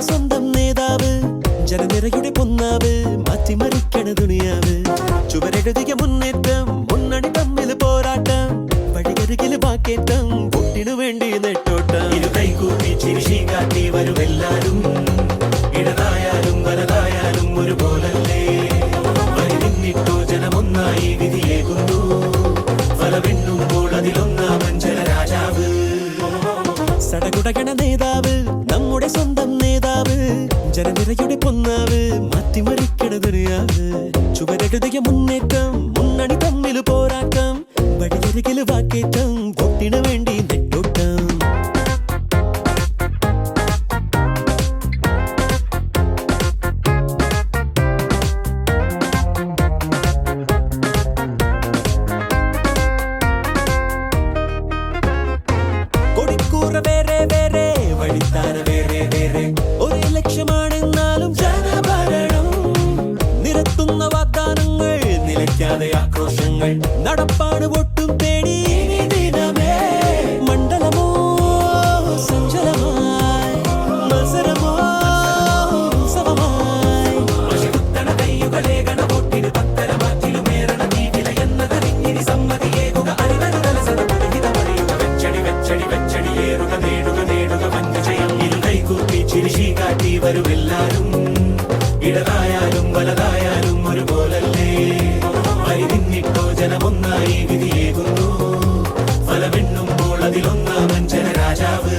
സ്വന്തം നേതാവ്, ജനനിരയുടെ പൊന്നാവ്, മാറ്റിമറിക്കണ ദുനിയാവ്. ചുവരെഴുതിയ മുന്നേറ്റം, മുന്നണി തമ്മിൽ പോരാട്ടം, വഴികരികില് വാക്കേറ്റം, വോട്ടിനു വേണ്ടി നെട്ടോട്ടം. ഇരുകൈകൂപ്പി ചിരിശി കാട്ടി വരുമെല്ലാരും, ഇടതായാലും വലതായാലും ഒരുപോലല്ലേ. വരി നിന്നിട്ടോ ജനമൊന്നായി വിധിയേകുന്നു, ഫലമെണ്ണുമ്പോൾ അതിലൊന്നാമൻ ജനരാജാവ്. സടകുടകണ നേതാവ്, നമ്മുടെ സ്വന്തം നേതാവ്, ജനനിരയുടെ പൊന്നാവ്, മാറ്റിമറിക്കണ ദുനിയാവ്. ചുവരെഴുതിയ മുന്നേറ്റം, മുന്നണി തമ്മിൽ പോരാട്ടം, വഴിയരികില് വാക്കേറ്റം, വോട്ടിനു വേണ്ടി നെട്ടോട്ടം. കൊടിക്കൂറ വേറെ വേറെ, വഴിത്താര വേറെ വേറെ, ഒരേ ലക്ഷ്യമാണെന്നാലും ജനഭരണം. നിരത്തുന്ന വാഗ്ദാനങ്ങൾ, നിലയ്ക്കാതെ ആക്രോശങ്ങൾ, നടപ്പാണ് വോട്ടും തേടി ഇനി ദിനമേ. മണ്ഡലമോ സഞ്ചലമായി, മത്സരമോ ഉത്സവമായി. കുത്തണ കയ്യുകളേകണ വോട്ടിന് പത്തര മാറ്റിലുമേറണ നീതില എന്നതറിഞ്ഞിനി സമ്മതിയേകുക അറിവരുതലസത പുതുഹിതമറിയുക. വെച്ചടി വെച്ചടി വെച്ചടിയേറുക, നേടുക നേടുക വൻവിജയം. ഇരുകൈകൂപ്പി ചിരിശി കാട്ടി വരുമെല്ലാരും, ഇടതായാലും വലതായാലും ഒരുപോലല്ലേ. വരി നിന്നിട്ടോ ജനമൊന്നായി വിധിയേകുന്നു, ഫലമെണ്ണുമ്പോൾ അതിലൊന്നാമൻ ജനരാജാവ്.